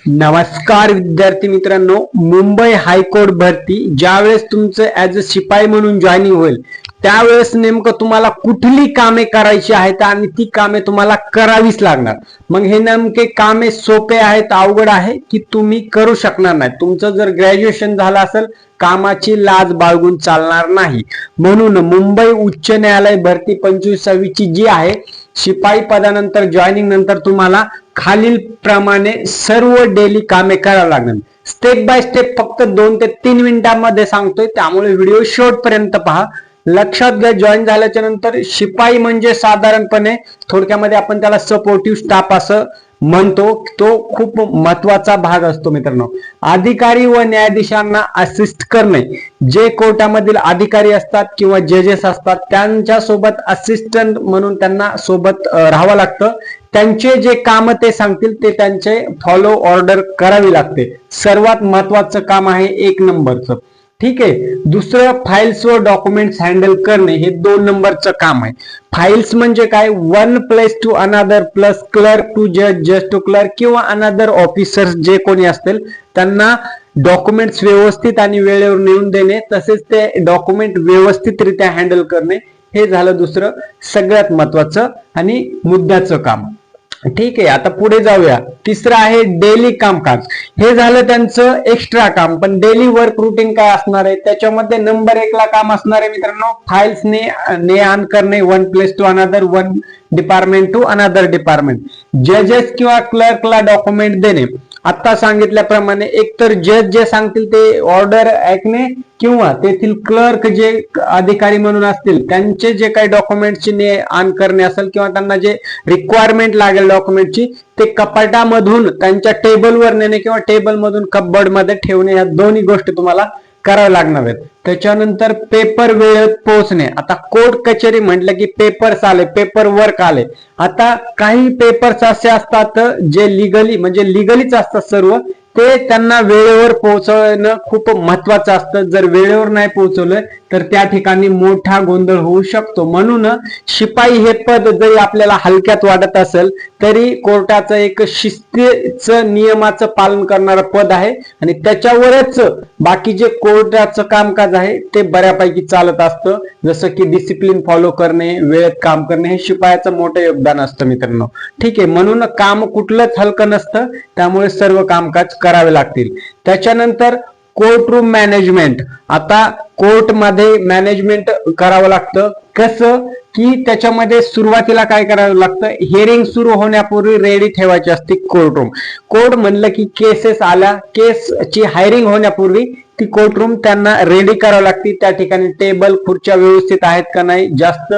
नमस्कार विद्यार्थी मित्रांनो, मुंबई हायकोर्ट भरती ज्यावेळेस तुमचं ऍज अ शिपाई म्हणून जॉईनिंग होईल त्यावेळेस नेमकं तुम्हाला कुठली कामे करायची आहेत आणि ती कामे तुम्हाला करावीच लागणार. मग हे नेमके कामे सोपे आहेत, अवघड आहे की तुम्ही करू शकणार नाही. तुमचं जर ग्रॅज्युएशन झालं असेल कामाची लाज बाळगून चालणार नाही. म्हणून मुंबई उच्च न्यायालय भरती 25-26 ची जी आहे शिपाई पदानंतर जॉईनिंग नंतर तुम्हाला खालील प्रमाणे सर्व डेली कामे करावी लागणार. स्टेप बाय स्टेप फक्त 2 ते 3 मिनिटांमध्ये सांगतोय, त्यामुळे व्हिडिओ शेवटपर्यंत पहा. लक्षात घ्या, जॉईन झाल्याच्या नंतर शिपाई म्हणजे साधारणपणे थोडक्यामध्ये आपण त्याला सपोर्टिव्ह स्टाफ असं म्हणतो. तो खूप महत्वाचा भाग असतो मित्रांनो. अधिकारी व न्यायाधीशांना असिस्ट करणे, जे कोर्टामधील अधिकारी असतात किंवा जजेस असतात त्यांच्या सोबत असिस्टंट म्हणून त्यांना सोबत राहावं लागतं. त्यांचे जे काम ते सांगतील ते त्यांचे फॉलो ऑर्डर करावी लागते. सर्वात महत्वाचं काम आहे 1 नंबरचं. ठीक आहे. दुसरं फाइल्स व डॉक्युमेंट्स हँडल करणे, हे 2 नंबरचं काम आहे. फाइल्स म्हणजे काय, 1 place to another plus clerk to जज, जज टू क्लर्क किंवा अनदर ऑफिसर्स जे कोणी असतील त्यांना डॉक्युमेंट्स व्यवस्थित आणि वेळेवर नेऊन देणे, तसेच ते डॉक्युमेंट व्यवस्थितरित्या हँडल करणे, हे झालं दुसरं सगळ्यात महत्वाचं आणि मुद्द्याचं काम. ठीक आहे. आता पुढे जाऊया. तिसरं आहे डेली कामकाज. हे झालं त्यांचं एक्स्ट्रा काम. पण डेली वर्क रुटीन काय असणार आहे, त्याच्यामध्ये नंबर 1 ला काम असणार आहे मित्रांनो फाइल्स ने आण करणे, 1 place to another, 1 department to another department. जजेस किंवा क्लर्कला डॉक्युमेंट देणे. आता सांगितल्याप्रमाणे एकतर जज जे सांगतील ते ऑर्डर ऐकणे किंवा तेथील क्लर्क जे अधिकारी म्हणून असतील त्यांचे जे काही डॉक्युमेंटची ने आण करणे असेल किंवा त्यांना जे रिक्वायरमेंट लागेल डॉक्युमेंटची ते कपाटामधून त्यांच्या टेबलवर नेणे किंवा टेबल मधून कपबोर्ड मध्ये ठेवणे, या दोन्ही गोष्टी तुम्हाला कराव्या लागणार आहेत. त्याच्यानंतर पेपर वेळेत पोहोचणे. आता कोर्ट कचेरी म्हटलं की पेपर्स आले, पेपर वर्क आले. आता काही पेपर्स असे असतात जे लिगलीच असतात सर्व, ते त्यांना वेळेवर पोहोचवणं खूप महत्वाचं असतं. जर वेळेवर नाही पोहोचवलं तर त्या ठिकाणी मोठा गोंधळ होऊ शकतो. म्हणून शिपाई हे पद जरी आपल्याला हलक्यात वाटत असेल तरी कोर्टाचं एक शिस्तीचं नियमाचं पालन करणारं पद आहे आणि त्याच्यावरच बाकी जे कोर्टाचं कामकाज आहे ते बऱ्यापैकी चालत असतं. जसं की डिसिप्लिन फॉलो करणे, वेळेत काम करणे, हे शिपायाचं मोठं योगदान असतं मित्रांनो. ठीक आहे. म्हणून काम कुठलंच हलकं नसतं, त्यामुळे सर्व कामकाज करावे लागतील. त्याच्यानंतर कोर्ट रूम मॅनेजमेंट. आता कोर्ट मध्ये मॅनेजमेंट करावं लागतं. कसं की त्याच्यामध्ये सुरुवातीला काय करावं लागतं, हिअरिंग सुरू होण्यापूर्वी रेडी ठेवायची असते कोर्ट रूम. कोर्ट म्हणलं की केसेस आल्या, केसची हायरिंग होण्यापूर्वी ती कोर्ट रूम त्यांना रेडी करावी लागते. त्या ठिकाणी टेबल खुर्च्या व्यवस्थित आहेत का नाही, जास्त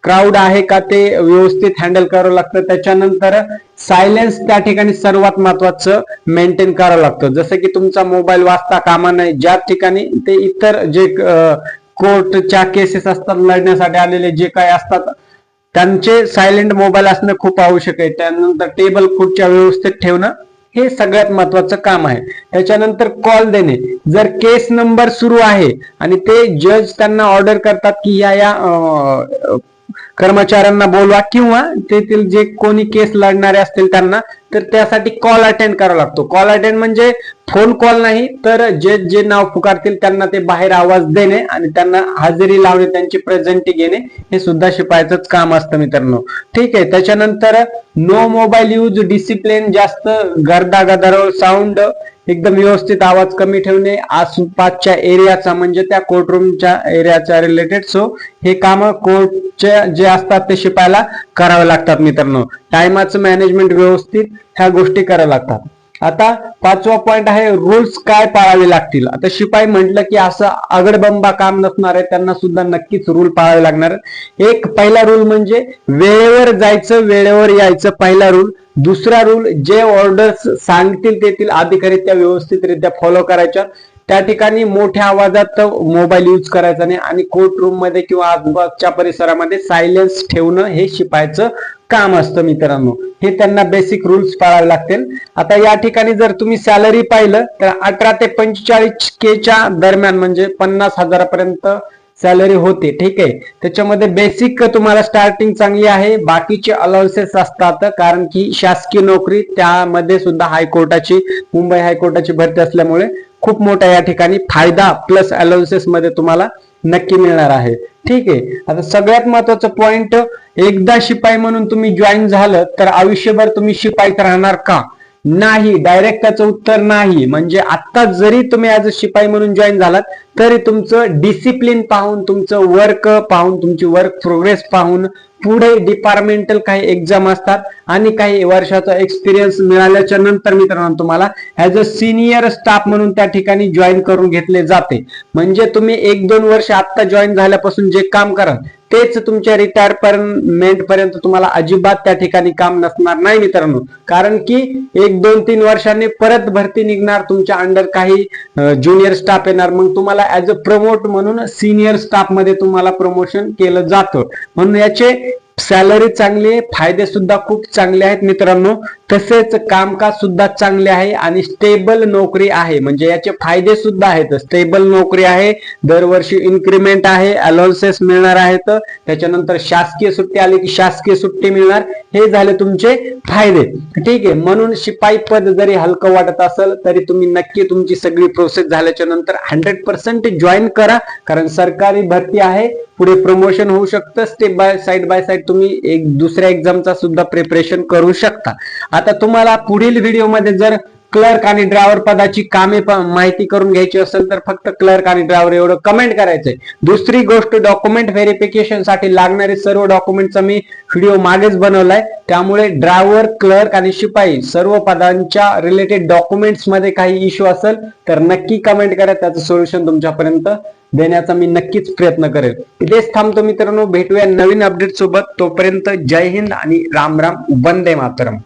क्राऊड आहे का, ते व्यवस्थित हँडल करावं लागतं. त्याच्यानंतर सायलेन्स त्या ठिकाणी सर्वात महत्वाचं मेंटेन करावं लागतं. जसं की तुमचा मोबाईल वाजता कामा नाही, ज्या ठिकाणी ते इतर जे कोर्टच्या केसेस असतात, लढण्यासाठी आलेले जे काही असतात त्यांचे सायलेंट मोबाईल असणं खूप आवश्यक आहे. त्यानंतर टेबल खुर्च्या व्यवस्थित ठेवणं हे सगळ्यात महत्वाचं काम आहे. त्याच्यानंतर कॉल देणे. जर केस नंबर सुरू आहे आणि ते जज त्यांना ऑर्डर करतात की या कर्मचाऱ्यांना बोलवा किंवा तेथील जे कोणी केस लढणारे असतील त्यांना, तर त्यासाठी कॉल अटेंड करावा लागतो. कॉल अटेंड म्हणजे फोन कॉल नाही, तर जे नाव पुकारतील त्यांना ते बाहेर आवाज देणे आणि त्यांना हजेरी लावणे, त्यांची प्रेझेंटी घेणे, हे सुद्धा शिपायाचंच काम असतं मित्रांनो. ठीक आहे. त्याच्यानंतर नो मोबाईल यूज डिसिप्लिन. जास्त गर्दा गदारोळ, साऊंड एकदम व्यवस्थित, आवाज कमी ठेवणे आसपासच्या एरियाचा, म्हणजे त्या कोर्टरूमच्या एरियाच्या रिलेटेड. सो हे काम कोर्टचे जे असतात ते शिपायाला करावे लागतात मित्रांनो. टायमाचं मॅनेजमेंट व्यवस्थित, ह्या गोष्टी कराव्या लागतात. आता 5वा पॉइंट आहे रूल्स काय पाळावे लागतील. आता शिपाई म्हटलं की असं अगडबंबा काम नसणार आहे, त्यांना सुद्धा नक्कीच रूल पाळावे लागणार. एक पहिला रूल म्हणजे वेळेवर जायचं, वेळेवर यायचं, पहिला रूल. दुसरा रूल, जे ऑर्डर्स सांगतील तेथील अधिकारी त्या व्यवस्थितरित्या फॉलो करायच्या. त्या ठिकाणी मोठ्या आवाजात मोबाईल यूज करायचा नाही आणि कोर्ट रूम मध्ये किंवा आसपासच्या परिसरामध्ये सायलेन्स ठेवणं हे शिपायाचं काम असतं मित्रांनो. हे त्यांना बेसिक रूल्स पाळावे लागतील. आता या ठिकाणी जर तुम्ही सॅलरी पाहिलं तर 18 ते 45K च्या दरम्यान, म्हणजे 50,000 पर्यंत सॅलरी होते. ठीक आहे, त्याच्यामध्ये बेसिक तुम्हाला स्टार्टिंग चांगली आहे, बाकीचे अलाउन्सेस असतात, कारण की शासकीय नोकरी त्यामध्ये सुद्धा हायकोर्टाची, मुंबई हायकोर्टाची भरती असल्यामुळे खूप मोठा या ठिकाणी फायदा प्लस अलाउन्सेस मध्ये तुम्हाला नक्की मिळणार आहे. ठीक आहे, आता सगळ्यात महत्वाचं पॉइंट, एकदा शिपाई म्हणून तुम्ही जॉईन झालं तर आयुष्यभर तुम्ही शिपाईत राहणार का? नाही, डायरेक्ट त्याचं उत्तर नाही. म्हणजे आता जरी तुम्ही ऍज अ शिपाई म्हणून जॉईन झालात तरी तुमचं डिसिप्लिन पाहून, तुमचं वर्क पाहून, तुमची वर्क प्रोग्रेस पाहून पुढे डिपार्टमेंटल काही एक्झाम असतात आणि काही वर्षाचा एक्सपिरियन्स मिळाल्याच्या नंतर मित्रांनो तुम्हाला ऍज अ सिनियर स्टाफ म्हणून त्या ठिकाणी जॉईन करून घेतले जाते. म्हणजे तुम्ही 1-2 वर्ष आता जॉईन झाल्यापासून जे काम कराल तेच तुमच्या रिटायरमेंट पर्यंत तुम्हाला अजिबात त्या ठिकाणी काम नसणार नाही मित्रांनो. कारण की 1-2-3 वर्षांनी परत भरती निघणार, तुमच्या अंडर काही ज्युनियर स्टाफ येणार, मग तुम्हाला ऍज अ प्रमोट म्हणून सिनियर स्टाफ मध्ये तुम्हाला प्रमोशन केलं जातं. म्हणून याचे सॅलरी चांगली आहे, फायदे सुद्धा खूप चांगले आहेत मित्रांनो. तसेच कामकाज सुद्धा चांगले आहे आणि स्टेबल नोकरी आहे. म्हणजे याचे फायदे सुद्धा आहेत. स्टेबल नोकरी आहे, दरवर्षी इन्क्रीमेंट आहे, अलाउन्सेस मिळणार आहेत, त्याच्यानंतर शासकीय सुट्टी आली की शासकीय सुट्टी मिळणार. हे झाले तुमचे फायदे. ठीक आहे, म्हणून शिपाई पद जरी हलकं वाटत असेल तरी तुम्ही नक्की तुमची सगळी प्रोसेस झाल्याच्या नंतर 100% जॉईन करा, कारण सरकारी भरती आहे, पुढे प्रमोशन होऊ शकतं. स्टेप बाय साईड तुम्ही एक दुसऱ्या एक्झामचा सुद्धा प्रिपरेशन करू शकता. आता तुम्हाला पुढील व्हिडिओमध्ये जर क्लर्क आणि ड्रायव्हर पदाची कामे माहिती करून घ्यायची असेल तर फक्त क्लर्क आणि ड्रायव्हर एवढं कमेंट करायचंय. दुसरी गोष्ट, डॉक्युमेंट व्हेरिफिकेशन साठी लागणारे सर्व डॉक्युमेंटचा मी व्हिडिओ मागेच बनवलाय, त्यामुळे ड्रायव्हर, क्लर्क आणि शिपाई सर्व पदांच्या रिलेटेड डॉक्युमेंट्स मध्ये काही इश्यू असेल तर नक्की कमेंट करा, त्याचं सोल्युशन तुमच्यापर्यंत देण्याचा मी नक्कीच प्रयत्न करेल. इथेच थांबतो मित्रांनो, भेटूया नवीन अपडेट सोबत. तोपर्यंत जय हिंद आणि राम राम, वंदे मातरम.